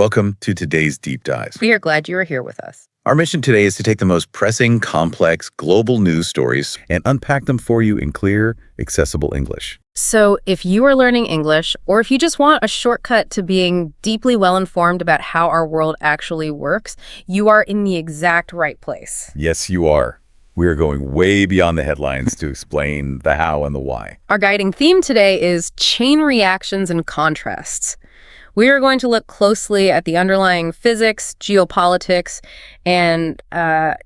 Welcome to today's Deep Dive. We are glad you are here with us. Our mission today is to take the most pressing, complex, global news stories and unpack them for you in clear, accessible English. So if you are learning English, or if you just want a shortcut to being deeply well-informed about how our world actually works, you are in the exact right place. Yes, you are. We are going way beyond the headlines to explain the how and the why. Our guiding theme today is chain reactions and contrasts. We are going to look closely at the underlying physics, geopolitics, and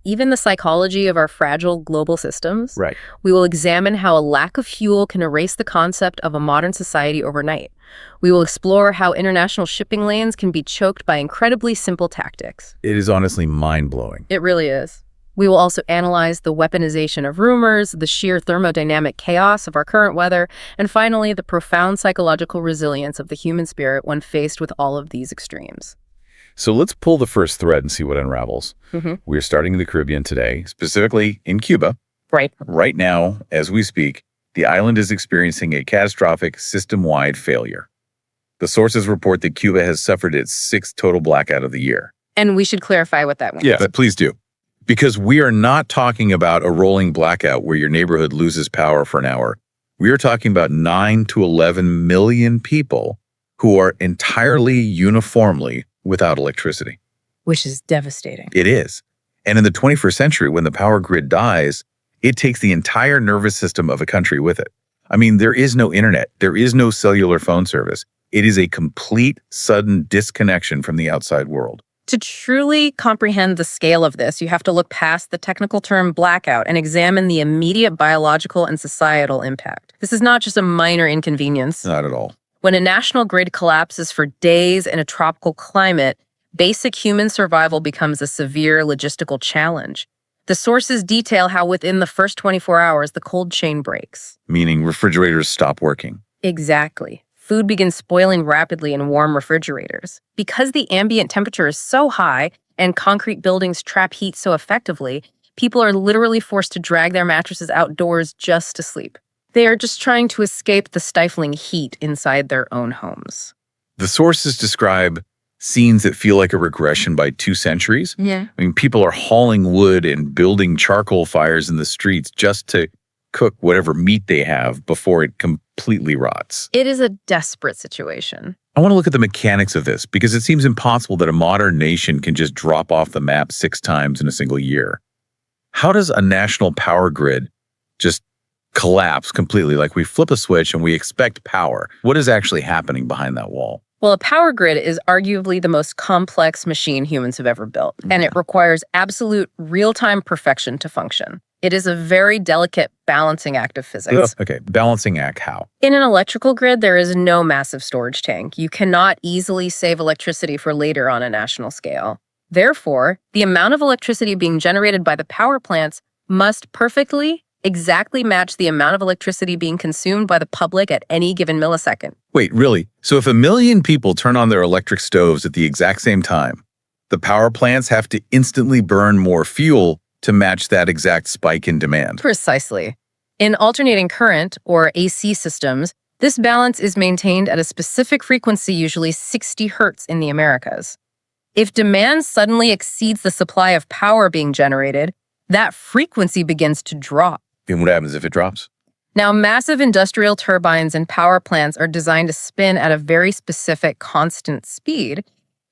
even the psychology of our fragile global systems. Right. We will examine how a lack of fuel can erase the concept of a modern society overnight. We will explore how international shipping lanes can be choked by incredibly simple tactics. It is honestly mind-blowing. It really is. We will also analyze the weaponization of rumors, the sheer thermodynamic chaos of our current weather, and finally, the profound psychological resilience of the human spirit when faced with all of these extremes. So let's pull the first thread and see what unravels. We're starting in the Caribbean today, specifically in Cuba. Right. Right now, as we speak, the island is experiencing a catastrophic system-wide failure. The sources report that Cuba has suffered its sixth total blackout of the year. And we should clarify what that means. Yeah, please do. Because we are not talking about a rolling blackout where your neighborhood loses power for an hour. We are talking about 9 to 11 million people who are entirely uniformly without electricity. Which is devastating. It is. And in the 21st century, when the power grid dies, it takes the entire nervous system of a country with it. I mean, there is no internet. There is no cellular phone service. It is a complete, sudden disconnection from the outside world. To truly comprehend the scale of this, you have to look past the technical term blackout and examine the immediate biological and societal impact. This is not just a minor inconvenience. Not at all. When a national grid collapses for days in a tropical climate, basic human survival becomes a severe logistical challenge. The sources detail how within the first 24 hours, the cold chain breaks. Meaning refrigerators stop working. Exactly. Food begins spoiling rapidly in warm refrigerators. Because the ambient temperature is so high and concrete buildings trap heat so effectively, people are literally forced to drag their mattresses outdoors just to sleep. They are just trying to escape the stifling heat inside their own homes. The sources describe scenes that feel like a regression by 2 centuries. Yeah. I mean, people are hauling wood and building charcoal fires in the streets just to cook whatever meat they have before it completely rots. It is a desperate situation. I want to look at the mechanics of this because it seems impossible that a modern nation can just drop off the map 6 times in a single year. How does a national power grid just collapse completely? Like we flip a switch and we expect power. What is actually happening behind that wall? Well, a power grid is arguably the most complex machine humans have ever built, and it requires absolute real-time perfection to function. It is a very delicate balancing act of physics. Okay, balancing act how? In an electrical grid, there is no massive storage tank. You cannot easily save electricity for later on a national scale. Therefore, the amount of electricity being generated by the power plants must exactly match the amount of electricity being consumed by the public at any given millisecond. Wait, really? So if 1 million people turn on their electric stoves at the exact same time, the power plants have to instantly burn more fuel to match that exact spike in demand? Precisely. In alternating current, or AC systems, this balance is maintained at a specific frequency, usually 60 hertz in the Americas. If demand suddenly exceeds the supply of power being generated, that frequency begins to drop. And what happens if it drops? Now, massive industrial turbines and power plants are designed to spin at a very specific constant speed.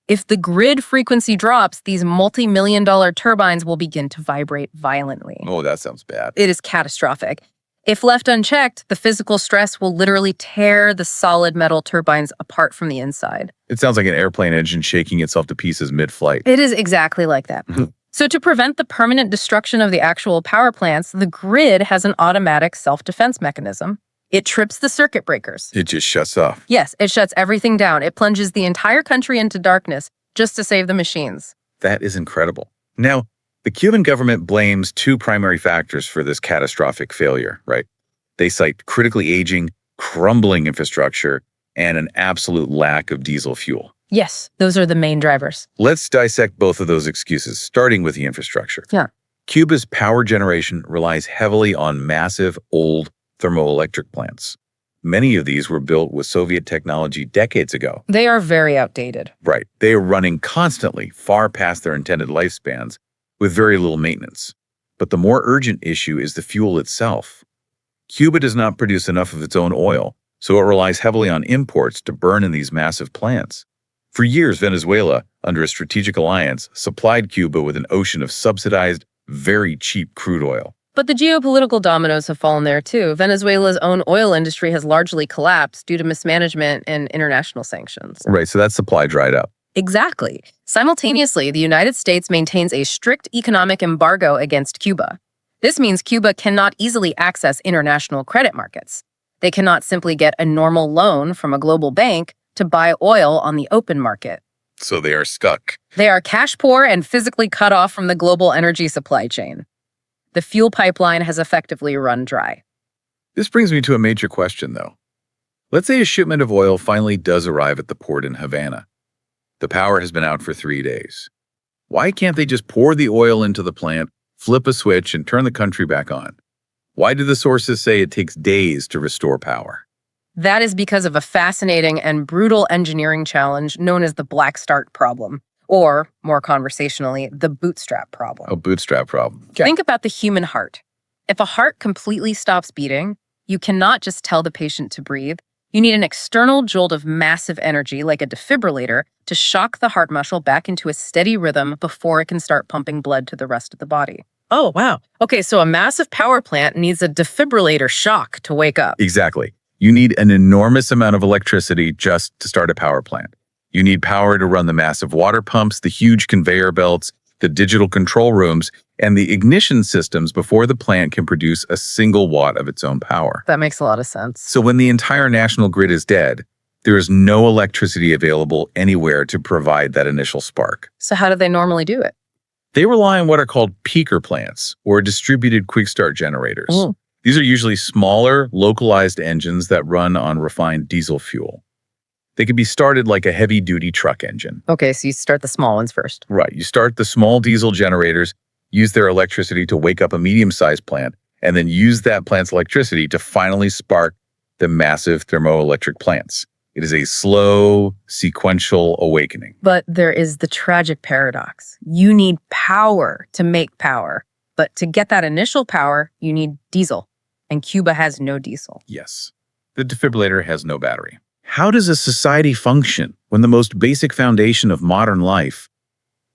If the grid frequency drops, these multi-million-dollar turbines will begin to vibrate violently. Oh, that sounds bad. It is catastrophic. If left unchecked, the physical stress will literally tear the solid metal turbines apart from the inside. It sounds like an airplane engine shaking itself to pieces mid-flight. It is exactly like that. So to prevent the permanent destruction of the actual power plants, the grid has an automatic self-defense mechanism. It trips the circuit breakers. It just shuts off. Yes, it shuts everything down. It plunges the entire country into darkness just to save the machines. That is incredible. Now, the Cuban government blames 2 primary factors for this catastrophic failure, right? They cite critically aging, crumbling infrastructure, and an absolute lack of diesel fuel. Yes, those are the main drivers. Let's dissect both of those excuses, starting with the infrastructure. Yeah. Cuba's power generation relies heavily on massive, old thermoelectric plants. Many of these were built with Soviet technology decades ago. They are very outdated. Right. They are running constantly, far past their intended lifespans, with very little maintenance. But the more urgent issue is the fuel itself. Cuba does not produce enough of its own oil, so it relies heavily on imports to burn in these massive plants. For years, Venezuela, under a strategic alliance, supplied Cuba with an ocean of subsidized, very cheap crude oil. But the geopolitical dominoes have fallen there too. Venezuela's own oil industry has largely collapsed due to mismanagement and international sanctions. Right, so that supply dried up. Exactly. Simultaneously, the United States maintains a strict economic embargo against Cuba. This means Cuba cannot easily access international credit markets. They cannot simply get a normal loan from a global bank to buy oil on the open market. So they are stuck. They are cash poor and physically cut off from the global energy supply chain. The fuel pipeline has effectively run dry. This brings me to a major question, though. Let's say a shipment of oil finally does arrive at the port in Havana. The power has been out for 3 days. Why can't they just pour the oil into the plant, flip a switch, and turn the country back on? Why do the sources say it takes days to restore power? That is because of a fascinating and brutal engineering challenge known as the black start problem, or, more conversationally, the bootstrap problem. A bootstrap problem. Okay. Think about the human heart. If a heart completely stops beating, you cannot just tell the patient to breathe. You need an external jolt of massive energy, like a defibrillator, to shock the heart muscle back into a steady rhythm before it can start pumping blood to the rest of the body. Oh, wow. Okay, so a massive power plant needs a defibrillator shock to wake up. Exactly. You need an enormous amount of electricity just to start a power plant. You need power to run the massive water pumps, the huge conveyor belts, the digital control rooms, and the ignition systems before the plant can produce a single watt of its own power. That makes a lot of sense. So when the entire national grid is dead, there is no electricity available anywhere to provide that initial spark. So how do they normally do it? They rely on what are called peaker plants, or distributed quick-start generators. Mm. These are usually smaller, localized engines that run on refined diesel fuel. They can be started like a heavy-duty truck engine. Okay, so you start the small ones first. Right. You start the small diesel generators, use their electricity to wake up a medium-sized plant, and then use that plant's electricity to finally spark the massive thermoelectric plants. It is a slow, sequential awakening. But there is the tragic paradox. You need power to make power. But to get that initial power, you need diesel. And Cuba has no diesel. Yes. The defibrillator has no battery. How does a society function when the most basic foundation of modern life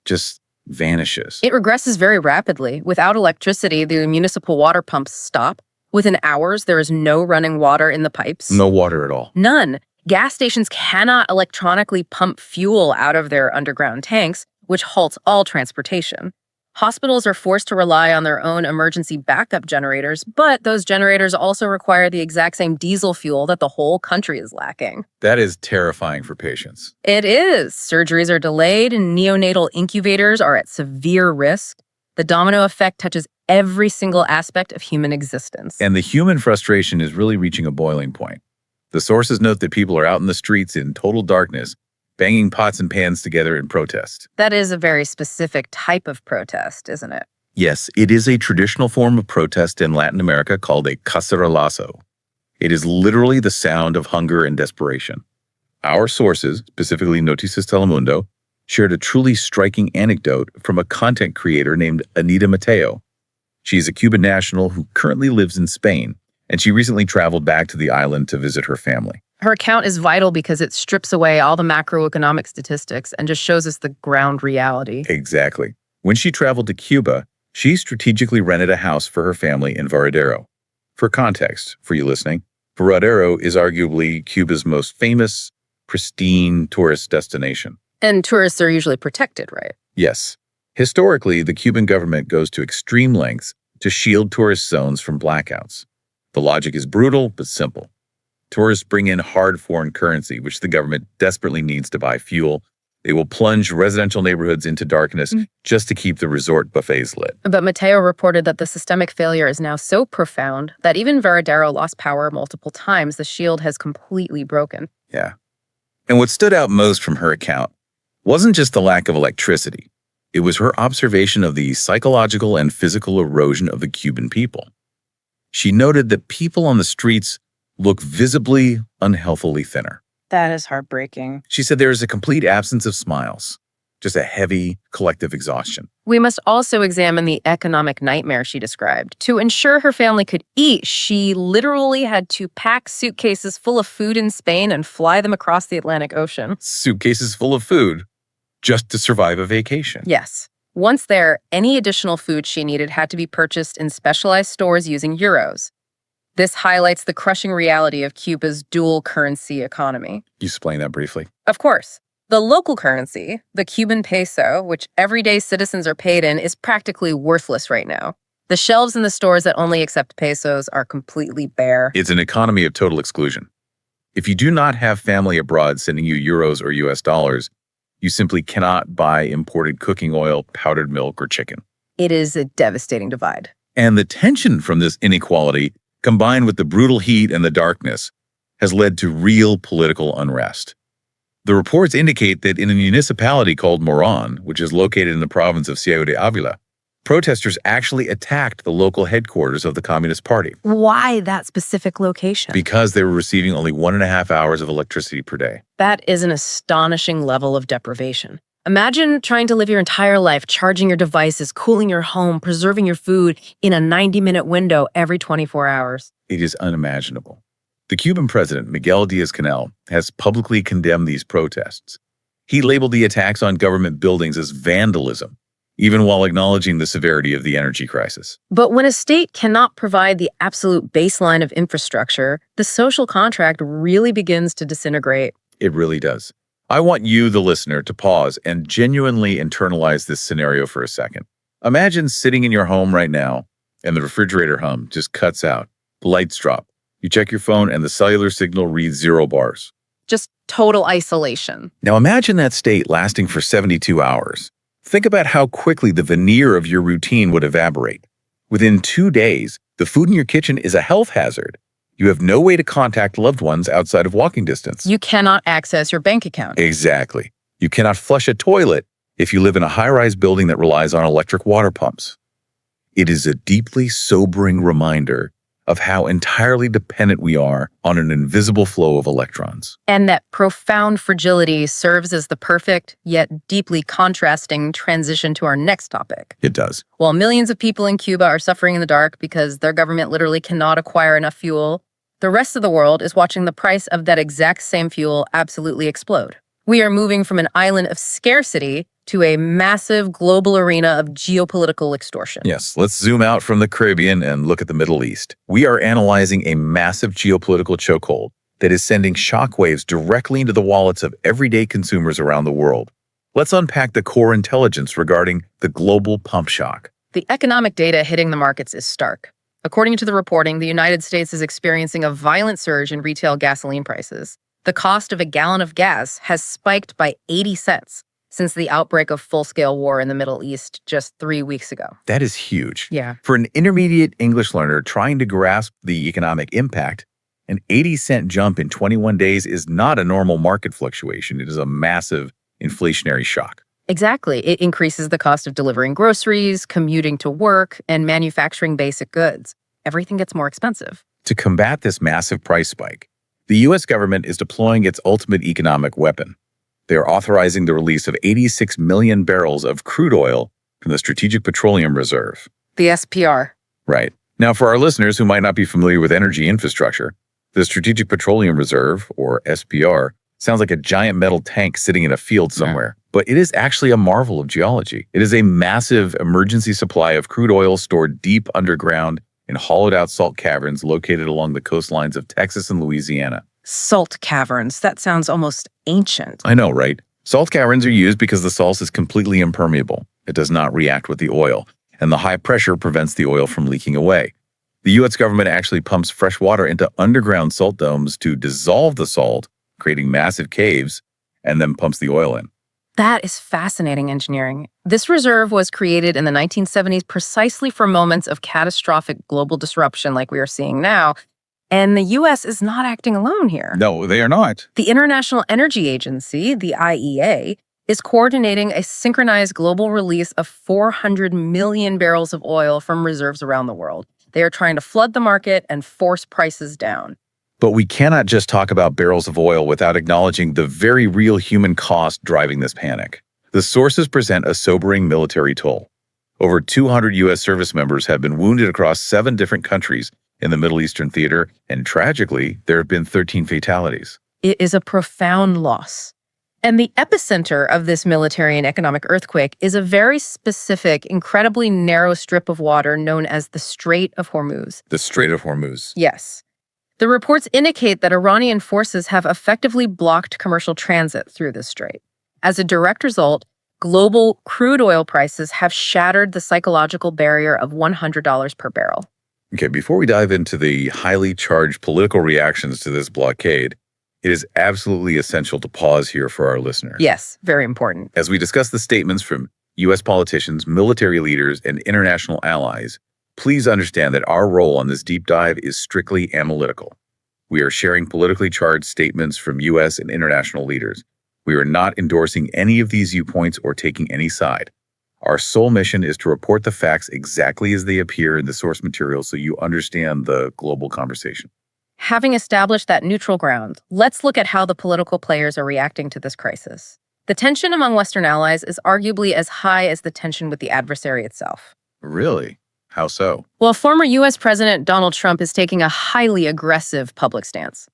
just vanishes? It regresses very rapidly. Without electricity, the municipal water pumps stop. Within hours, there is no running water in the pipes. No water at all. None. Gas stations cannot electronically pump fuel out of their underground tanks, which halts all transportation. Hospitals are forced to rely on their own emergency backup generators, but those generators also require the exact same diesel fuel that the whole country is lacking. That is terrifying for patients. It is. Surgeries are delayed, and neonatal incubators are at severe risk. The domino effect touches every single aspect of human existence. And the human frustration is really reaching a boiling point. The sources note that people are out in the streets in total darkness, banging pots and pans together in protest. That is a very specific type of protest, isn't it? Yes, it is a traditional form of protest in Latin America called a cacerolazo. It is literally the sound of hunger and desperation. Our sources, specifically Noticias Telemundo, shared a truly striking anecdote from a content creator named Anita Mateo. She is a Cuban national who currently lives in Spain, and she recently traveled back to the island to visit her family. Her account is vital because it strips away all the macroeconomic statistics and just shows us the ground reality. Exactly. When she traveled to Cuba, she strategically rented a house for her family in Varadero. For context, for you listening, Varadero is arguably Cuba's most famous, pristine tourist destination. And tourists are usually protected, right? Yes. Historically, the Cuban government goes to extreme lengths to shield tourist zones from blackouts. The logic is brutal but simple. Tourists bring in hard foreign currency, which the government desperately needs to buy fuel. They will plunge residential neighborhoods into darkness just to keep the resort buffets lit. But Mateo reported that the systemic failure is now so profound that even Varadero lost power multiple times. The shield has completely broken. Yeah. And what stood out most from her account wasn't just the lack of electricity. It was her observation of the psychological and physical erosion of the Cuban people. She noted that people on the streets look visibly, unhealthily thinner. That is heartbreaking. She said there is a complete absence of smiles, just a heavy collective exhaustion. We must also examine the economic nightmare she described. To ensure her family could eat, she literally had to pack suitcases full of food in Spain and fly them across the Atlantic Ocean. Suitcases full of food just to survive a vacation. Yes. Once there, any additional food she needed had to be purchased in specialized stores using euros. This highlights the crushing reality of Cuba's dual currency economy. You explain that briefly. Of course. The local currency, the Cuban peso, which everyday citizens are paid in, is practically worthless right now. The shelves in the stores that only accept pesos are completely bare. It's an economy of total exclusion. If you do not have family abroad sending you euros or US dollars, you simply cannot buy imported cooking oil, powdered milk, or chicken. It is a devastating divide. And the tension from this inequality, combined with the brutal heat and the darkness, has led to real political unrest. The reports indicate that in a municipality called Moron, which is located in the province of Ciego de Ávila, protesters actually attacked the local headquarters of the Communist Party. Why that specific location? Because they were receiving only 1.5 hours of electricity per day. That is an astonishing level of deprivation. Imagine trying to live your entire life charging your devices, cooling your home, preserving your food in a 90-minute window every 24 hours. It is unimaginable. The Cuban president, Miguel Díaz-Canel, has publicly condemned these protests. He labeled the attacks on government buildings as vandalism, even while acknowledging the severity of the energy crisis. But when a state cannot provide the absolute baseline of infrastructure, the social contract really begins to disintegrate. It really does. I want you, the listener, to pause and genuinely internalize this scenario for a second. Imagine sitting in your home right now and the refrigerator hum just cuts out. The lights drop. You check your phone and the cellular signal reads 0 bars. Just total isolation. Now imagine that state lasting for 72 hours. Think about how quickly the veneer of your routine would evaporate. Within 2 days, the food in your kitchen is a health hazard. You have no way to contact loved ones outside of walking distance. You cannot access your bank account. Exactly. You cannot flush a toilet if you live in a high-rise building that relies on electric water pumps. It is a deeply sobering reminder of how entirely dependent we are on an invisible flow of electrons. And that profound fragility serves as the perfect, yet deeply contrasting transition to our next topic. It does. While millions of people in Cuba are suffering in the dark because their government literally cannot acquire enough fuel, the rest of the world is watching the price of that exact same fuel absolutely explode. We are moving from an island of scarcity to a massive global arena of geopolitical extortion. Yes, let's zoom out from the Caribbean and look at the Middle East. We are analyzing a massive geopolitical chokehold that is sending shockwaves directly into the wallets of everyday consumers around the world. Let's unpack the core intelligence regarding the global pump shock. The economic data hitting the markets is stark. According to the reporting, the United States is experiencing a violent surge in retail gasoline prices. The cost of a gallon of gas has spiked by 80 cents since the outbreak of full-scale war in the Middle East just 3 weeks ago. That is huge. Yeah. For an intermediate English learner trying to grasp the economic impact, an 80-cent jump in 21 days is not a normal market fluctuation. It is a massive inflationary shock. Exactly. It increases the cost of delivering groceries, commuting to work, and manufacturing basic goods. Everything gets more expensive. To combat this massive price spike, the U.S. government is deploying its ultimate economic weapon. They are authorizing the release of 86 million barrels of crude oil from the Strategic Petroleum Reserve. The SPR. Right. Now, for our listeners who might not be familiar with energy infrastructure, the Strategic Petroleum Reserve, or SPR, sounds like a giant metal tank sitting in a field somewhere. But it is actually a marvel of geology. It is a massive emergency supply of crude oil stored deep underground in hollowed-out salt caverns located along the coastlines of Texas and Louisiana. Salt caverns. That sounds almost ancient. I know, right? Salt caverns are used because the salt is completely impermeable. It does not react with the oil, and the high pressure prevents the oil from leaking away. The U.S. government actually pumps fresh water into underground salt domes to dissolve the salt, creating massive caves, and then pumps the oil in. That is fascinating engineering. This reserve was created in the 1970s precisely for moments of catastrophic global disruption like we are seeing now. And the U.S. is not acting alone here. No, they are not. The International Energy Agency, the IEA, is coordinating a synchronized global release of 400 million barrels of oil from reserves around the world. They are trying to flood the market and force prices down. But we cannot just talk about barrels of oil without acknowledging the very real human cost driving this panic. The sources present a sobering military toll. Over 200 U.S. service members have been wounded across 7 different countries in the Middle Eastern theater, and tragically, there have been 13 fatalities. It is a profound loss. And the epicenter of this military and economic earthquake is a very specific, incredibly narrow strip of water known as the Strait of Hormuz. The Strait of Hormuz. Yes. The reports indicate that Iranian forces have effectively blocked commercial transit through this strait. As a direct result, global crude oil prices have shattered the psychological barrier of $100 per barrel. Okay, before we dive into the highly charged political reactions to this blockade, it is absolutely essential to pause here for our listeners. Yes, very important. As we discuss the statements from U.S. politicians, military leaders, and international allies, please understand that our role on this deep dive is strictly analytical. We are sharing politically charged statements from U.S. and international leaders. We are not endorsing any of these viewpoints or taking any side. Our sole mission is to report the facts exactly as they appear in the source material so you understand the global conversation. Having established that neutral ground, let's look at how the political players are reacting to this crisis. The tension among Western allies is arguably as high as the tension with the adversary itself. Really? How so? Well, former U.S. President Donald Trump is taking a highly aggressive public stance.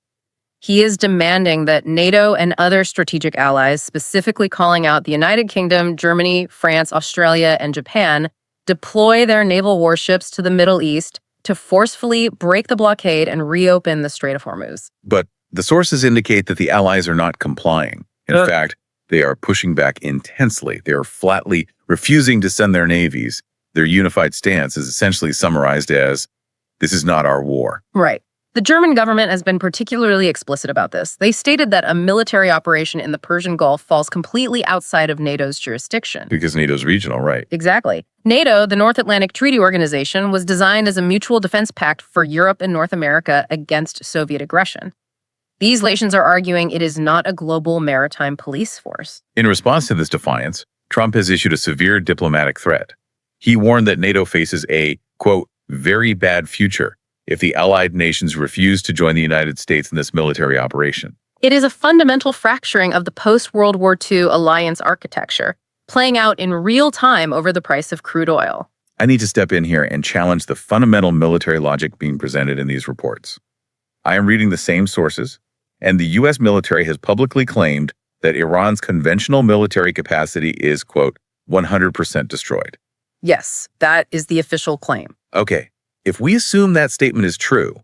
He is demanding that NATO and other strategic allies, specifically calling out the United Kingdom, Germany, France, Australia, and Japan, deploy their naval warships to the Middle East to forcefully break the blockade and reopen the Strait of Hormuz. But the sources indicate that the allies are not complying. In fact, they are pushing back intensely. They are flatly refusing to send their navies. Their unified stance is essentially summarized as, "This is not our war." Right. The German government has been particularly explicit about this. They stated that a military operation in the Persian Gulf falls completely outside of NATO's jurisdiction. Because NATO's regional, right? Exactly. NATO, the North Atlantic Treaty Organization, was designed as a mutual defense pact for Europe and North America against Soviet aggression. These nations are arguing it is not a global maritime police force. In response to this defiance, Trump has issued a severe diplomatic threat. He warned that NATO faces a, quote, very bad future if the allied nations refuse to join the United States in this military operation. It is a fundamental fracturing of the post-World War II alliance architecture, playing out in real time over the price of crude oil. I need to step in here and challenge the fundamental military logic being presented in these reports. I am reading the same sources, and the U.S. military has publicly claimed that Iran's conventional military capacity is, quote, 100% destroyed. Yes, that is the official claim. Okay, if we assume that statement is true,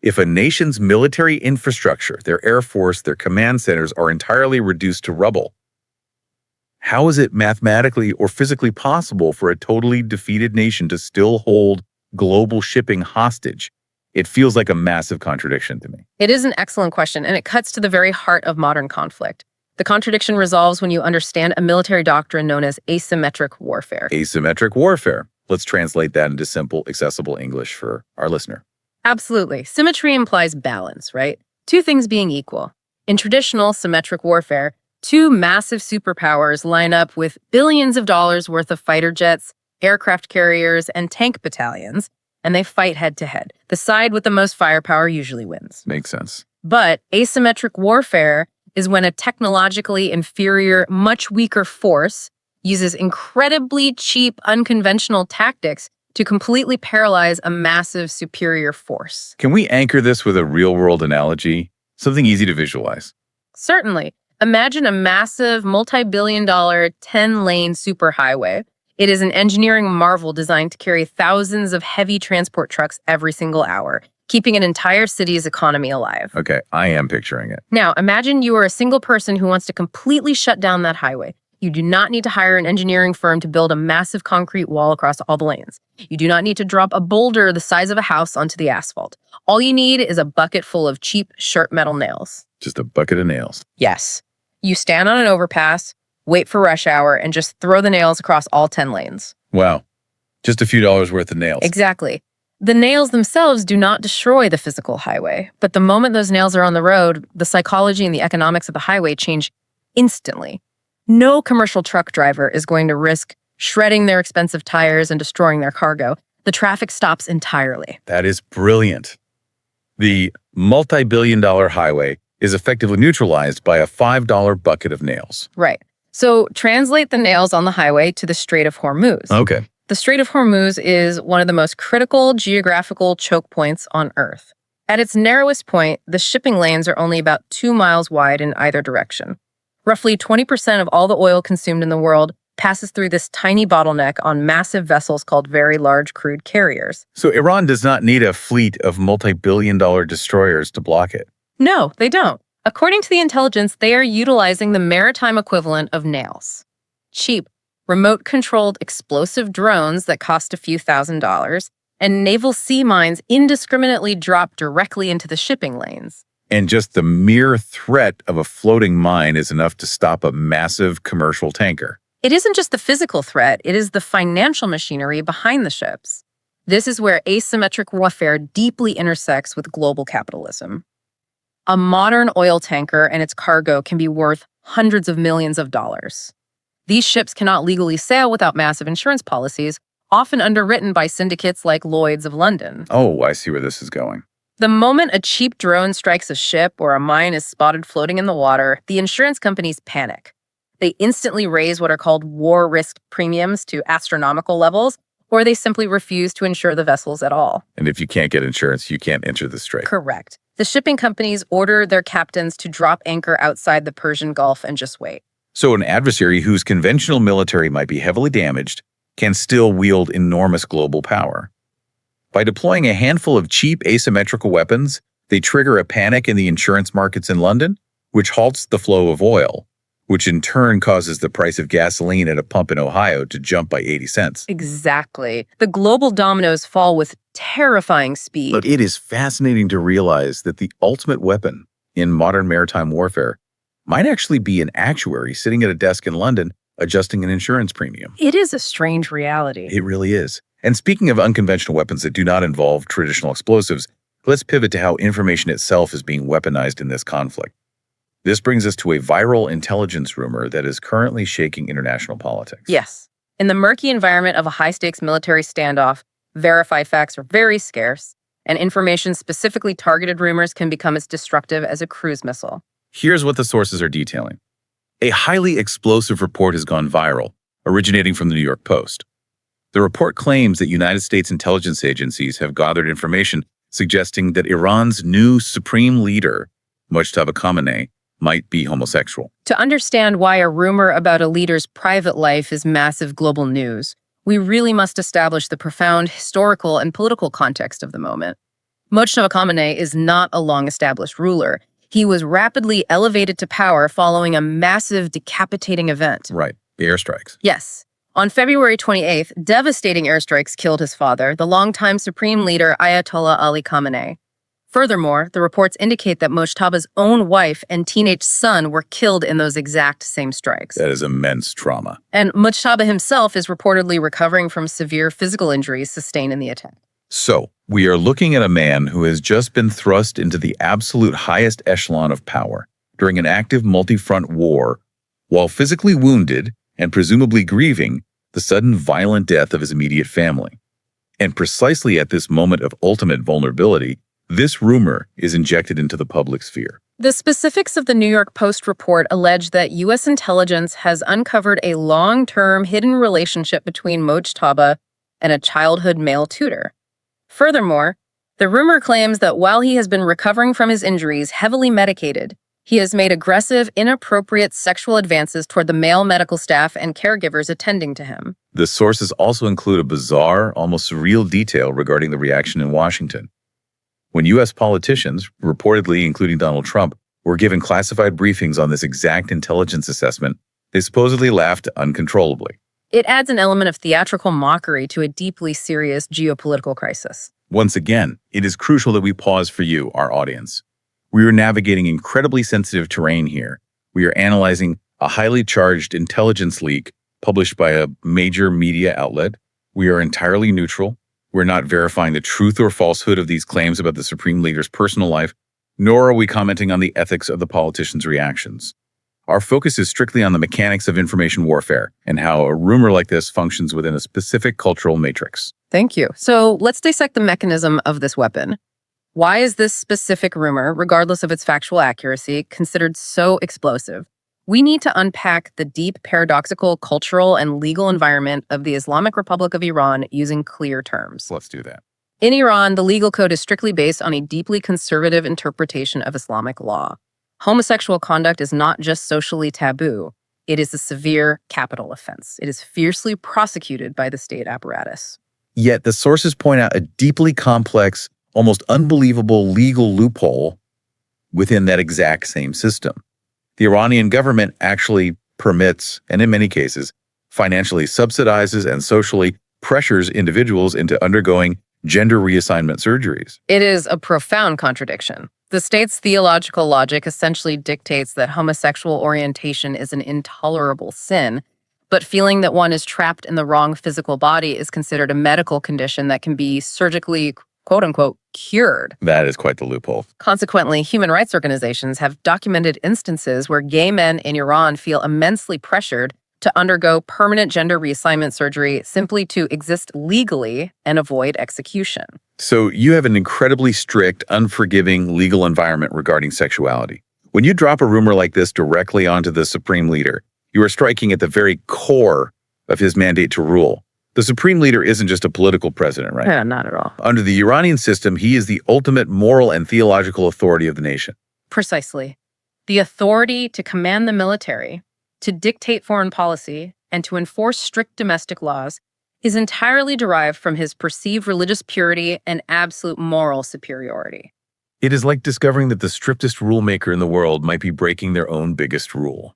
if a nation's military infrastructure, their air force, their command centers are entirely reduced to rubble, how is it mathematically or physically possible for a totally defeated nation to still hold global shipping hostage? It feels like a massive contradiction to me. It is an excellent question, and it cuts to the very heart of modern conflict. The contradiction resolves when you understand a military doctrine known as asymmetric warfare. Asymmetric warfare. Let's translate that into simple, accessible English for our listener. Absolutely. Symmetry implies balance, right? Two things being equal. In traditional symmetric warfare, two massive superpowers line up with billions of dollars worth of fighter jets, aircraft carriers, and tank battalions, and they fight head-to-head. The side with the most firepower usually wins. Makes sense. But asymmetric warfare is when a technologically inferior, much weaker force uses incredibly cheap, unconventional tactics to completely paralyze a massive, superior force. Can we anchor this with a real-world analogy? Something easy to visualize. Certainly. Imagine a massive, multi-billion-dollar, 10-lane superhighway. It is an engineering marvel designed to carry thousands of heavy transport trucks every single hour, keeping an entire city's economy alive. Okay, I am picturing it. Now, imagine you are a single person who wants to completely shut down that highway. You do not need to hire an engineering firm to build a massive concrete wall across all the lanes. You do not need to drop a boulder the size of a house onto the asphalt. All you need is a bucket full of cheap, sharp metal nails. Just a bucket of nails. Yes. You stand on an overpass, wait for rush hour, and just throw the nails across all 10 lanes. Wow. Just a few dollars worth of nails. Exactly. The nails themselves do not destroy the physical highway, but the moment those nails are on the road, the psychology and the economics of the highway change instantly. No commercial truck driver is going to risk shredding their expensive tires and destroying their cargo. The traffic stops entirely. That is brilliant. The multi-billion-dollar highway is effectively neutralized by a $5 bucket of nails. Right. So translate the nails on the highway to the Strait of Hormuz. Okay. The Strait of Hormuz is one of the most critical geographical choke points on Earth. At its narrowest point, the shipping lanes are only about 2 miles wide in either direction. Roughly 20% of all the oil consumed in the world passes through this tiny bottleneck on massive vessels called very large crude carriers. So Iran does not need a fleet of multi-billion-dollar destroyers to block it. No, they don't. According to the intelligence, they are utilizing the maritime equivalent of nails. Cheap, remote-controlled explosive drones that cost a few $1,000s, and naval sea mines indiscriminately drop directly into the shipping lanes. And just the mere threat of a floating mine is enough to stop a massive commercial tanker. It isn't just the physical threat, it is the financial machinery behind the ships. This is where asymmetric warfare deeply intersects with global capitalism. A modern oil tanker and its cargo can be worth hundreds of millions of dollars. These ships cannot legally sail without massive insurance policies, often underwritten by syndicates like Lloyd's of London. Oh, I see where this is going. The moment a cheap drone strikes a ship or a mine is spotted floating in the water, the insurance companies panic. They instantly raise what are called war risk premiums to astronomical levels, or they simply refuse to insure the vessels at all. And if you can't get insurance, you can't enter the strait. Correct. The shipping companies order their captains to drop anchor outside the Persian Gulf and just wait. So an adversary whose conventional military might be heavily damaged can still wield enormous global power. By deploying a handful of cheap asymmetrical weapons, they trigger a panic in the insurance markets in London, which halts the flow of oil, which in turn causes the price of gasoline at a pump in Ohio to jump by 80 cents. Exactly. The global dominoes fall with terrifying speed. But it is fascinating to realize that the ultimate weapon in modern maritime warfare might actually be an actuary sitting at a desk in London adjusting an insurance premium. It is a strange reality. It really is. And speaking of unconventional weapons that do not involve traditional explosives, let's pivot to how information itself is being weaponized in this conflict. This brings us to a viral intelligence rumor that is currently shaking international politics. Yes. In the murky environment of a high-stakes military standoff, verified facts are very scarce, and information specifically targeted rumors can become as destructive as a cruise missile. Here's what the sources are detailing. A highly explosive report has gone viral, originating from the New York Post. The report claims that United States intelligence agencies have gathered information suggesting that Iran's new supreme leader, Mojtaba Khamenei, might be homosexual. To understand why a rumor about a leader's private life is massive global news, we really must establish the profound historical and political context of the moment. Mojtaba Khamenei is not a long-established ruler. He was rapidly elevated to power following a massive decapitating event. Right, the airstrikes. Yes. On February 28th, devastating airstrikes killed his father, the longtime supreme leader Ayatollah Ali Khamenei. Furthermore, the reports indicate that Mojtaba's own wife and teenage son were killed in those exact same strikes. That is immense trauma. And Mojtaba himself is reportedly recovering from severe physical injuries sustained in the attack. So, we are looking at a man who has just been thrust into the absolute highest echelon of power during an active multi-front war, while physically wounded and presumably grieving the sudden violent death of his immediate family. And precisely at this moment of ultimate vulnerability, this rumor is injected into the public sphere. The specifics of the New York Post report allege that U.S. intelligence has uncovered a long-term hidden relationship between Mojtaba and a childhood male tutor. Furthermore, the rumor claims that while he has been recovering from his injuries heavily medicated, he has made aggressive, inappropriate sexual advances toward the male medical staff and caregivers attending to him. The sources also include a bizarre, almost surreal detail regarding the reaction in Washington. When U.S. politicians, reportedly including Donald Trump, were given classified briefings on this exact intelligence assessment, they supposedly laughed uncontrollably. It adds an element of theatrical mockery to a deeply serious geopolitical crisis. Once again, it is crucial that we pause for you, our audience. We are navigating incredibly sensitive terrain here. We are analyzing a highly charged intelligence leak published by a major media outlet. We are entirely neutral. We're not verifying the truth or falsehood of these claims about the Supreme Leader's personal life, nor are we commenting on the ethics of the politicians' reactions. Our focus is strictly on the mechanics of information warfare and how a rumor like this functions within a specific cultural matrix. Thank you. So let's dissect the mechanism of this weapon. Why is this specific rumor, regardless of its factual accuracy, considered so explosive? We need to unpack the deep, paradoxical, cultural, and legal environment of the Islamic Republic of Iran using clear terms. Let's do that. In Iran, the legal code is strictly based on a deeply conservative interpretation of Islamic law. Homosexual conduct is not just socially taboo. It is a severe capital offense. It is fiercely prosecuted by the state apparatus. Yet the sources point out a deeply complex, almost unbelievable legal loophole within that exact same system. The Iranian government actually permits, and in many cases, financially subsidizes and socially pressures individuals into undergoing gender reassignment surgeries. It is a profound contradiction. The state's theological logic essentially dictates that homosexual orientation is an intolerable sin, but feeling that one is trapped in the wrong physical body is considered a medical condition that can be surgically, quote-unquote, cured. That is quite the loophole. Consequently, human rights organizations have documented instances where gay men in Iran feel immensely pressured to undergo permanent gender reassignment surgery simply to exist legally and avoid execution. So you have an incredibly strict, unforgiving legal environment regarding sexuality. When you drop a rumor like this directly onto the supreme leader, you are striking at the very core of his mandate to rule. The supreme leader isn't just a political president, right? Yeah, not at all. Under the Iranian system, he is the ultimate moral and theological authority of the nation. Precisely. The authority to command the military, to dictate foreign policy, and to enforce strict domestic laws is entirely derived from his perceived religious purity and absolute moral superiority. It is like discovering that the strictest rulemaker in the world might be breaking their own biggest rule.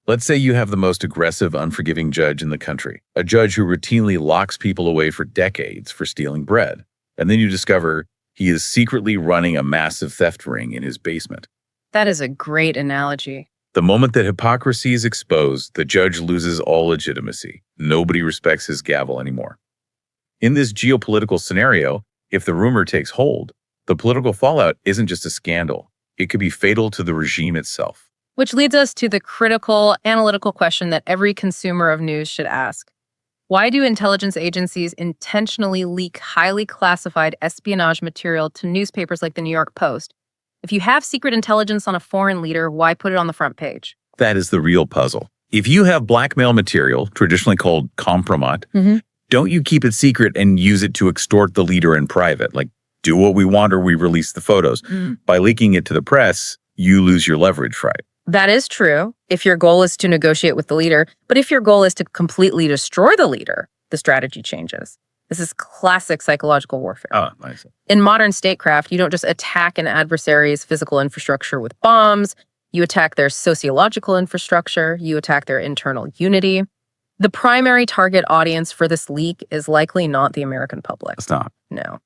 Let's say you have the most aggressive, unforgiving judge in the country, a judge who routinely locks people away for decades for stealing bread, and then you discover he is secretly running a massive theft ring in his basement. That is a great analogy. The moment that hypocrisy is exposed, the judge loses all legitimacy. Nobody respects his gavel anymore. In this geopolitical scenario, if the rumor takes hold, the political fallout isn't just a scandal. It could be fatal to the regime itself. Which leads us to the critical, analytical question that every consumer of news should ask. Why do intelligence agencies intentionally leak highly classified espionage material to newspapers like the New York Post? If you have secret intelligence on a foreign leader, why put it on the front page? That is the real puzzle. If you have blackmail material, traditionally called compromat, don't you keep it secret and use it to extort the leader in private? Like, do what we want or we release the photos. By leaking it to the press, you lose your leverage, right? That is true if your goal is to negotiate with the leader, but if your goal is to completely destroy the leader, the strategy changes. This is classic psychological warfare. Oh, nice. In modern statecraft, you don't just attack an adversary's physical infrastructure with bombs. You attack their sociological infrastructure. You attack their internal unity. The primary target audience for this leak is likely not the American public. It's not. No.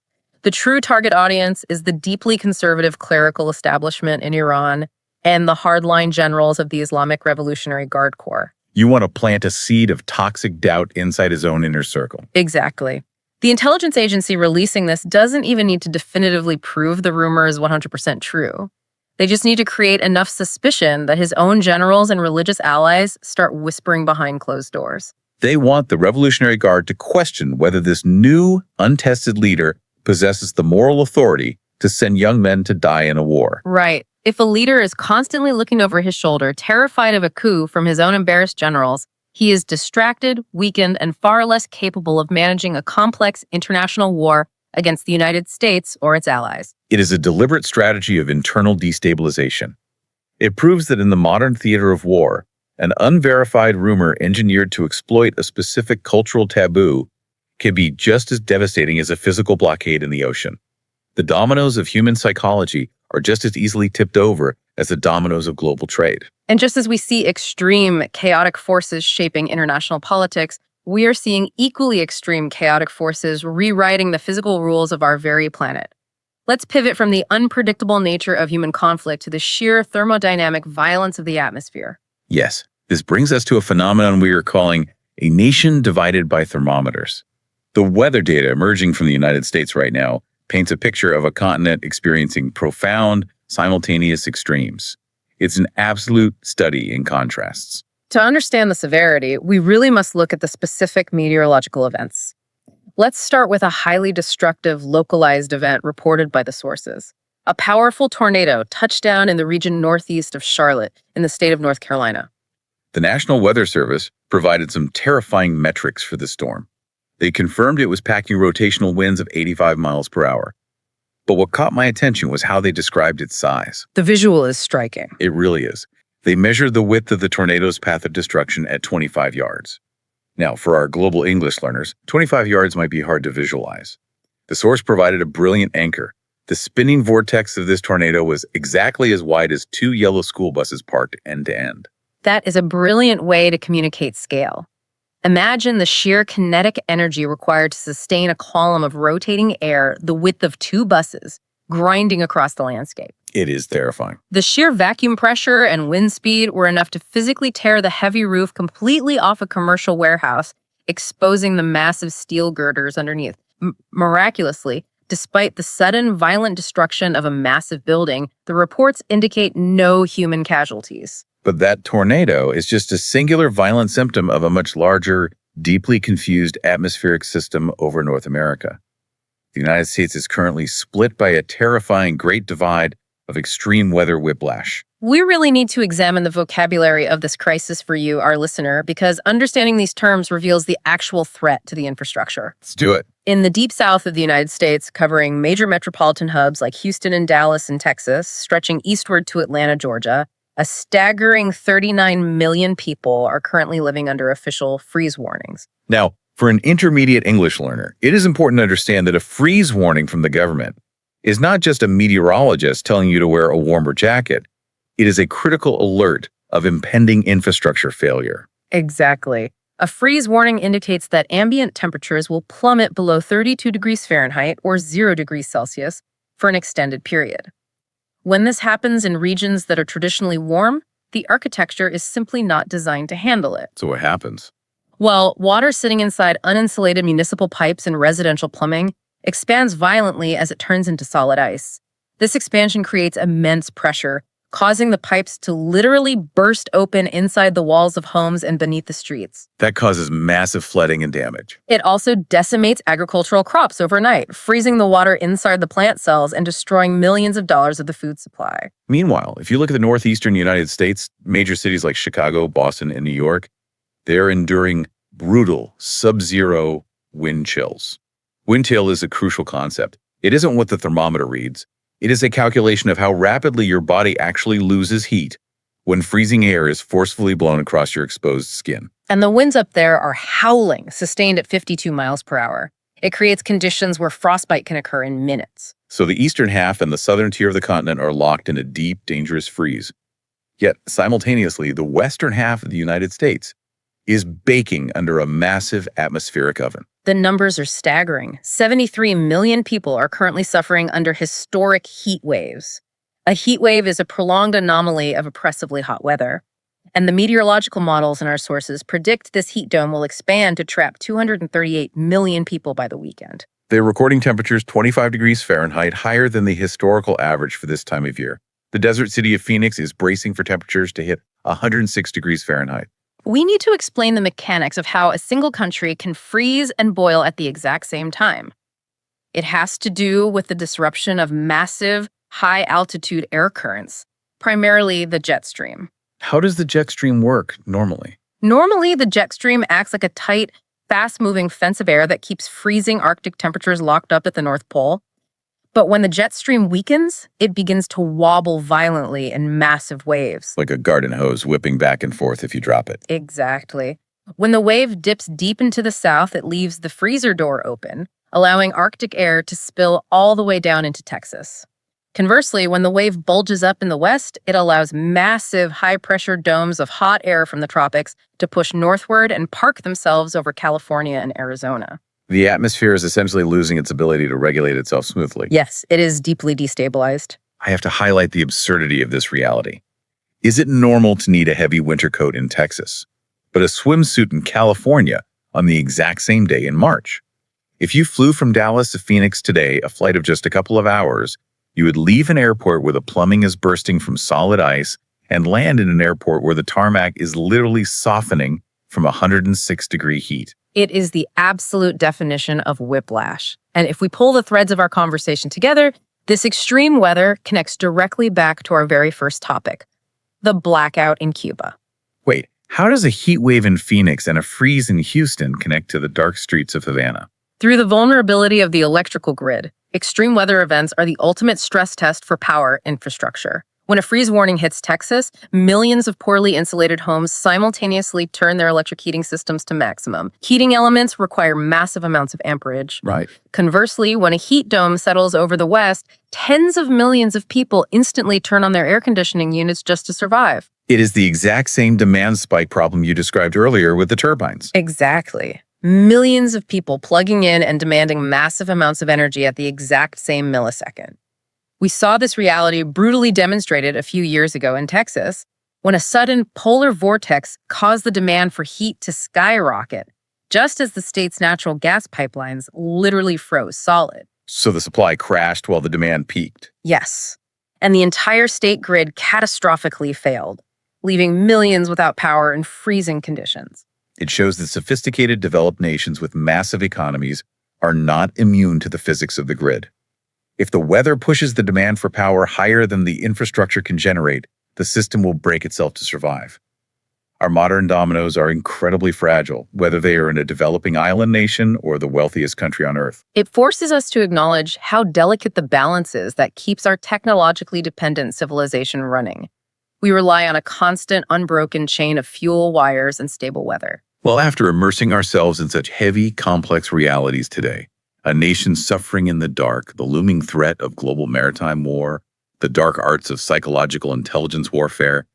The true target audience is the deeply conservative clerical establishment in Iran and the hardline generals of the Islamic Revolutionary Guard Corps. You want to plant a seed of toxic doubt inside his own inner circle. Exactly. The intelligence agency releasing this doesn't even need to definitively prove the rumor is 100% true. They just need to create enough suspicion that his own generals and religious allies start whispering behind closed doors. They want the Revolutionary Guard to question whether this new, untested leader possesses the moral authority to send young men to die in a war. Right. If a leader is constantly looking over his shoulder, terrified of a coup from his own embarrassed generals, he is distracted, weakened, and far less capable of managing a complex international war against the United States or its allies. It is a deliberate strategy of internal destabilization. It proves that in the modern theater of war, an unverified rumor engineered to exploit a specific cultural taboo can be just as devastating as a physical blockade in the ocean. The dominoes of human psychology are just as easily tipped over as the dominoes of global trade. And just as we see extreme chaotic forces shaping international politics, we are seeing equally extreme chaotic forces rewriting the physical rules of our very planet. Let's pivot from the unpredictable nature of human conflict to the sheer thermodynamic violence of the atmosphere. Yes, this brings us to a phenomenon we are calling a nation divided by thermometers. The weather data emerging from the United States right now paints a picture of a continent experiencing profound, simultaneous extremes. It's an absolute study in contrasts. To understand the severity, we really must look at the specific meteorological events. Let's start with a highly destructive, localized event reported by the sources. A powerful tornado touched down in the region northeast of Charlotte in the state of North Carolina. The National Weather Service provided some terrifying metrics for the storm. They confirmed it was packing rotational winds of 85 miles per hour. But what caught my attention was how they described its size. The visual is striking. It really is. They measured the width of the tornado's path of destruction at 25 yards. Now, for our global English learners, 25 yards might be hard to visualize. The source provided a brilliant anchor. The spinning vortex of this tornado was exactly as wide as 2 yellow school buses parked end to end. That is a brilliant way to communicate scale. Imagine the sheer kinetic energy required to sustain a column of rotating air the width of 2 buses, grinding across the landscape. It is terrifying. The sheer vacuum pressure and wind speed were enough to physically tear the heavy roof completely off a commercial warehouse, exposing the massive steel girders underneath. Miraculously, despite the sudden, violent destruction of a massive building, the reports indicate no human casualties. But that tornado is just a singular violent symptom of a much larger, deeply confused atmospheric system over North America. The United States is currently split by a terrifying Great Divide of extreme weather whiplash. We really need to examine the vocabulary of this crisis for you, our listener, because understanding these terms reveals the actual threat to the infrastructure. Let's do it. In the deep south of the United States, covering major metropolitan hubs like Houston and Dallas in Texas, stretching eastward to Atlanta, Georgia, a staggering 39 million people are currently living under official freeze warnings. Now, for an intermediate English learner, it is important to understand that a freeze warning from the government is not just a meteorologist telling you to wear a warmer jacket. It is a critical alert of impending infrastructure failure. Exactly. A freeze warning indicates that ambient temperatures will plummet below 32 degrees Fahrenheit or 0 degrees Celsius for an extended period. When this happens in regions that are traditionally warm, the architecture is simply not designed to handle it. So what happens? Well, water sitting inside uninsulated municipal pipes and residential plumbing expands violently as it turns into solid ice. This expansion creates immense pressure, causing the pipes to literally burst open inside the walls of homes and beneath the streets. That causes massive flooding and damage. It also decimates agricultural crops overnight, freezing the water inside the plant cells and destroying millions of dollars of the food supply. Meanwhile, if you look at the northeastern United States, major cities like Chicago, Boston, and New York, they're enduring brutal sub-zero wind chills. Wind chill is a crucial concept. It isn't what the thermometer reads. It is a calculation of how rapidly your body actually loses heat when freezing air is forcefully blown across your exposed skin. And the winds up there are howling, sustained at 52 miles per hour. It creates conditions where frostbite can occur in minutes. So the eastern half and the southern tier of the continent are locked in a deep, dangerous freeze. Yet, simultaneously, the western half of the United States is baking under a massive atmospheric oven. The numbers are staggering. 73 million people are currently suffering under historic heat waves. A heat wave is a prolonged anomaly of oppressively hot weather. And the meteorological models in our sources predict this heat dome will expand to trap 238 million people by the weekend. They're recording temperatures 25 degrees Fahrenheit higher than the historical average for this time of year. The desert city of Phoenix is bracing for temperatures to hit 106 degrees Fahrenheit. We need to explain the mechanics of how a single country can freeze and boil at the exact same time. It has to do with the disruption of massive, high-altitude air currents, primarily the jet stream. How does the jet stream work normally? Normally, the jet stream acts like a tight, fast-moving fence of air that keeps freezing Arctic temperatures locked up at the North Pole. But when the jet stream weakens, it begins to wobble violently in massive waves. Like a garden hose whipping back and forth if you drop it. Exactly. When the wave dips deep into the south, it leaves the freezer door open, allowing Arctic air to spill all the way down into Texas. Conversely, when the wave bulges up in the west, it allows massive high-pressure domes of hot air from the tropics to push northward and park themselves over California and Arizona. The atmosphere is essentially losing its ability to regulate itself smoothly. Yes, it is deeply destabilized. I have to highlight the absurdity of this reality. Is it normal to need a heavy winter coat in Texas, but a swimsuit in California on the exact same day in March? If you flew from Dallas to Phoenix today, a flight of just a couple of hours, you would leave an airport where the plumbing is bursting from solid ice and land in an airport where the tarmac is literally softening from 106-degree heat. It is the absolute definition of whiplash. And if we pull the threads of our conversation together, this extreme weather connects directly back to our very first topic, the blackout in Cuba. Wait, how does a heat wave in Phoenix and a freeze in Houston connect to the dark streets of Havana? Through the vulnerability of the electrical grid, extreme weather events are the ultimate stress test for power infrastructure. When a freeze warning hits Texas, millions of poorly insulated homes simultaneously turn their electric heating systems to maximum. Heating elements require massive amounts of amperage. Right. Conversely, when a heat dome settles over the West, tens of millions of people instantly turn on their air conditioning units just to survive. It is the exact same demand spike problem you described earlier with the turbines. Exactly. Millions of people plugging in and demanding massive amounts of energy at the exact same millisecond. We saw this reality brutally demonstrated a few years ago in Texas, when a sudden polar vortex caused the demand for heat to skyrocket, just as the state's natural gas pipelines literally froze solid. So the supply crashed while the demand peaked. Yes, and the entire state grid catastrophically failed, leaving millions without power in freezing conditions. It shows that sophisticated developed nations with massive economies are not immune to the physics of the grid. If the weather pushes the demand for power higher than the infrastructure can generate, the system will break itself to survive. Our modern dominoes are incredibly fragile, whether they are in a developing island nation or the wealthiest country on Earth. It forces us to acknowledge how delicate the balance is that keeps our technologically dependent civilization running. We rely on a constant, unbroken chain of fuel, wires, and stable weather. Well, after immersing ourselves in such heavy, complex realities today, a nation suffering in the dark, the looming threat of global maritime war, the dark arts of psychological intelligence warfare,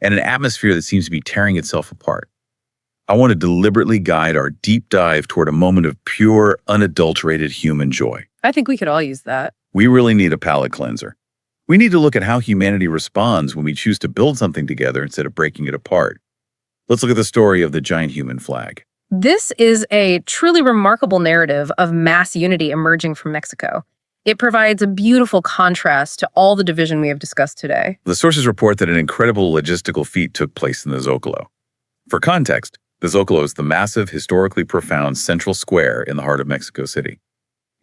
and an atmosphere that seems to be tearing itself apart, I want to deliberately guide our deep dive toward a moment of pure, unadulterated human joy. I think we could all use that. We really need a palate cleanser. We need to look at how humanity responds when we choose to build something together instead of breaking it apart. Let's look at the story of the giant human flag. This is a truly remarkable narrative of mass unity emerging from Mexico. It provides a beautiful contrast to all the division we have discussed today. The sources report that an incredible logistical feat took place in the Zocalo. For context, the Zocalo is the massive, historically profound central square in the heart of Mexico City.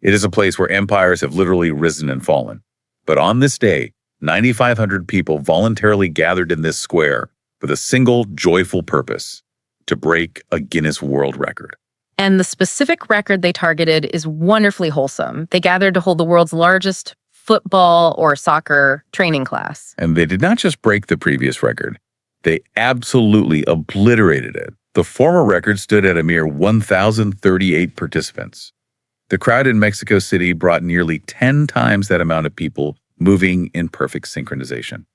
It is a place where empires have literally risen and fallen. But on this day, 9,500 people voluntarily gathered in this square with a single joyful purpose: to break a Guinness World Record. And the specific record they targeted is wonderfully wholesome. They gathered to hold the world's largest football or soccer training class. And they did not just break the previous record, they absolutely obliterated it. The former record stood at a mere 1,038 participants. The crowd in Mexico City brought nearly 10 times that amount of people moving in perfect synchronization.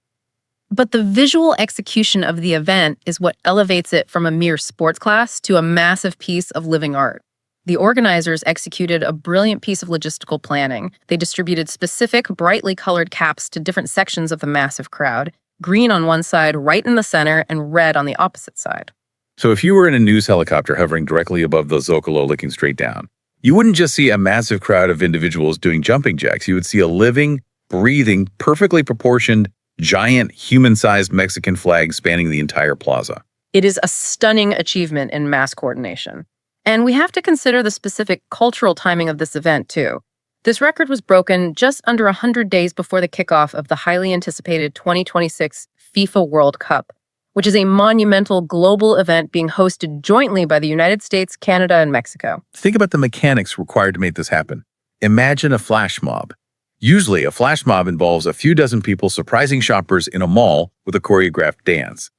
But the visual execution of the event is what elevates it from a mere sports class to a massive piece of living art. The organizers executed a brilliant piece of logistical planning. They distributed specific, brightly colored caps to different sections of the massive crowd, green on one side, right in the center, and red on the opposite side. So if you were in a news helicopter hovering directly above the Zocalo looking straight down, you wouldn't just see a massive crowd of individuals doing jumping jacks. You would see a living, breathing, perfectly proportioned, giant human-sized Mexican flag spanning the entire plaza. It is a stunning achievement in mass coordination. And we have to consider the specific cultural timing of this event, too. This record was broken just under 100 days before the kickoff of the highly anticipated 2026 FIFA World Cup, which is a monumental global event being hosted jointly by the United States, Canada, and Mexico. Think about the mechanics required to make this happen. Imagine a flash mob. Usually, a flash mob involves a few dozen people surprising shoppers in a mall with a choreographed dance.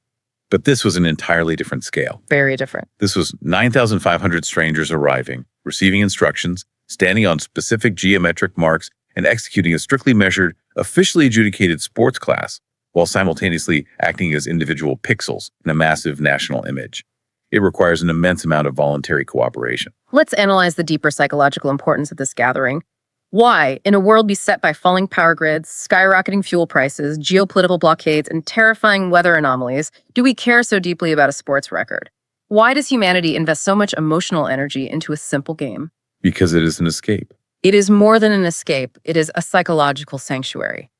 But this was an entirely different scale. Very different. This was 9,500 strangers arriving, receiving instructions, standing on specific geometric marks, and executing a strictly measured, officially adjudicated sports class, while simultaneously acting as individual pixels in a massive national image. It requires an immense amount of voluntary cooperation. Let's analyze the deeper psychological importance of this gathering. Why, in a world beset by falling power grids, skyrocketing fuel prices, geopolitical blockades, and terrifying weather anomalies, do we care so deeply about a sports record? Why does humanity invest so much emotional energy into a simple game? Because it is an escape. It is more than an escape. It is a psychological sanctuary.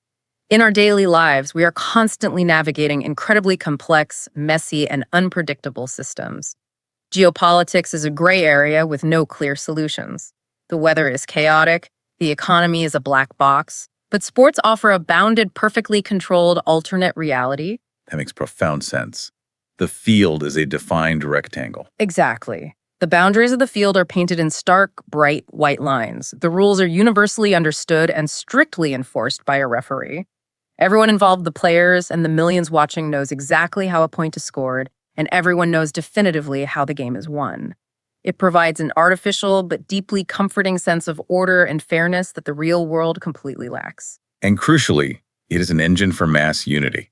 In our daily lives, we are constantly navigating incredibly complex, messy, and unpredictable systems. Geopolitics is a gray area with no clear solutions. The weather is chaotic, the economy is a black box, but sports offer a bounded, perfectly controlled alternate reality. That makes profound sense. The field is a defined rectangle. Exactly. The boundaries of the field are painted in stark, bright, white lines. The rules are universally understood and strictly enforced by a referee. Everyone involved, the players and the millions watching, knows exactly how a point is scored, and everyone knows definitively how the game is won. It provides an artificial but deeply comforting sense of order and fairness that the real world completely lacks. And crucially, it is an engine for mass unity.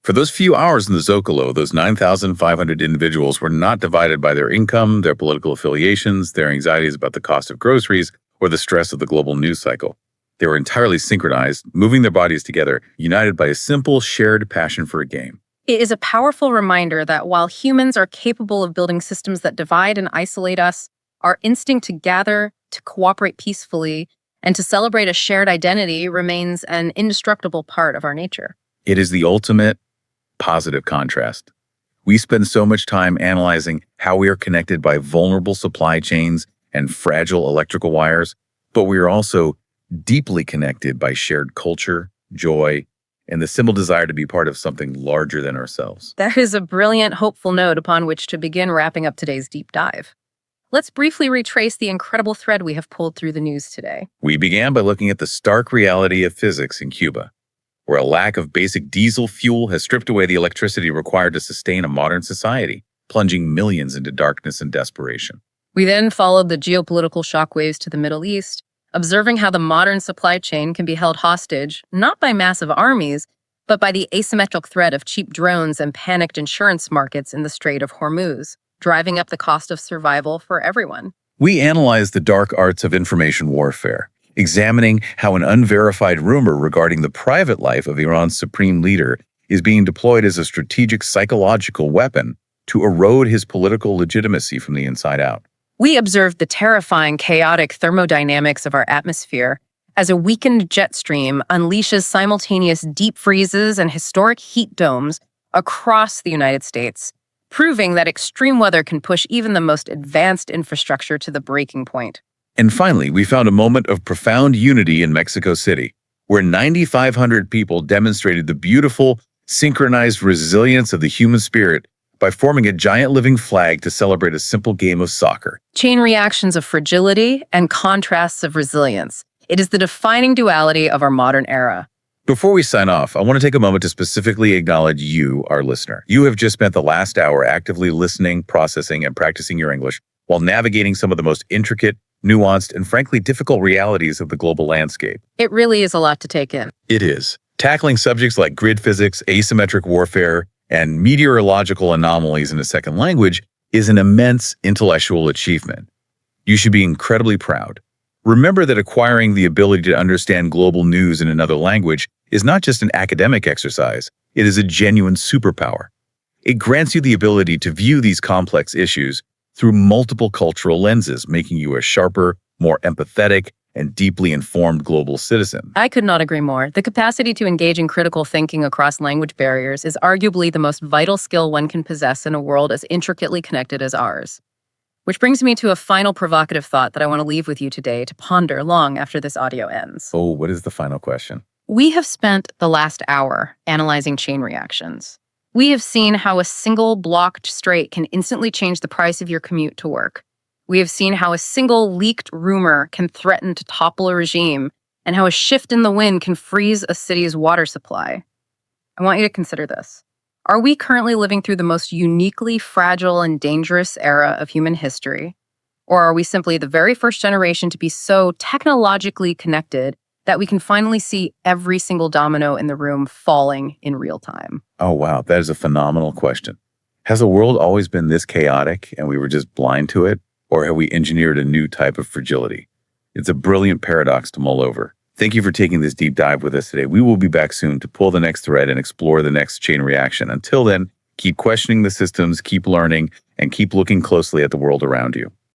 For those few hours in the Zocalo, those 9,500 individuals were not divided by their income, their political affiliations, their anxieties about the cost of groceries, or the stress of the global news cycle. They were entirely synchronized, moving their bodies together, united by a simple, shared passion for a game. It is a powerful reminder that while humans are capable of building systems that divide and isolate us, our instinct to gather, to cooperate peacefully, and to celebrate a shared identity remains an indestructible part of our nature. It is the ultimate positive contrast. We spend so much time analyzing how we are connected by vulnerable supply chains and fragile electrical wires, but we are also deeply connected by shared culture, joy, and the simple desire to be part of something larger than ourselves. That is a brilliant, hopeful note upon which to begin wrapping up today's deep dive. Let's briefly retrace the incredible thread we have pulled through the news today. We began by looking at the stark reality of physics in Cuba, where a lack of basic diesel fuel has stripped away the electricity required to sustain a modern society, plunging millions into darkness and desperation. We then followed the geopolitical shockwaves to the Middle East, observing how the modern supply chain can be held hostage, not by massive armies, but by the asymmetric threat of cheap drones and panicked insurance markets in the Strait of Hormuz, driving up the cost of survival for everyone. We analyzed the dark arts of information warfare, examining how an unverified rumor regarding the private life of Iran's supreme leader is being deployed as a strategic psychological weapon to erode his political legitimacy from the inside out. We observed the terrifying, chaotic thermodynamics of our atmosphere as a weakened jet stream unleashes simultaneous deep freezes and historic heat domes across the United States, proving that extreme weather can push even the most advanced infrastructure to the breaking point. And finally, we found a moment of profound unity in Mexico City, where 9,500 people demonstrated the beautiful, synchronized resilience of the human spirit by forming a giant living flag to celebrate a simple game of soccer. Chain reactions of fragility and contrasts of resilience. It is the defining duality of our modern era. Before we sign off, I want to take a moment to specifically acknowledge you, our listener. You have just spent the last hour actively listening, processing, and practicing your English while navigating some of the most intricate, nuanced, and frankly difficult realities of the global landscape. It really is a lot to take in. It is. Tackling subjects like grid physics, asymmetric warfare, and meteorological anomalies in a second language is an immense intellectual achievement. You should be incredibly proud. Remember that acquiring the ability to understand global news in another language is not just an academic exercise, it is a genuine superpower. It grants you the ability to view these complex issues through multiple cultural lenses, making you a sharper, more empathetic, and deeply informed global citizen. I could not agree more. The capacity to engage in critical thinking across language barriers is arguably the most vital skill one can possess in a world as intricately connected as ours. Which brings me to a final provocative thought that I want to leave with you today to ponder long after this audio ends. Oh, what is the final question? We have spent the last hour analyzing chain reactions. We have seen how a single blocked strait can instantly change the price of your commute to work. We have seen how a single leaked rumor can threaten to topple a regime, and how a shift in the wind can freeze a city's water supply. I want you to consider this. Are we currently living through the most uniquely fragile and dangerous era of human history? Or are we simply the very first generation to be so technologically connected that we can finally see every single domino in the room falling in real time? Oh, wow. That is a phenomenal question. Has the world always been this chaotic and we were just blind to it? Or have we engineered a new type of fragility? It's a brilliant paradox to mull over. Thank you for taking this deep dive with us today. We will be back soon to pull the next thread and explore the next chain reaction. Until then, keep questioning the systems, keep learning, and keep looking closely at the world around you.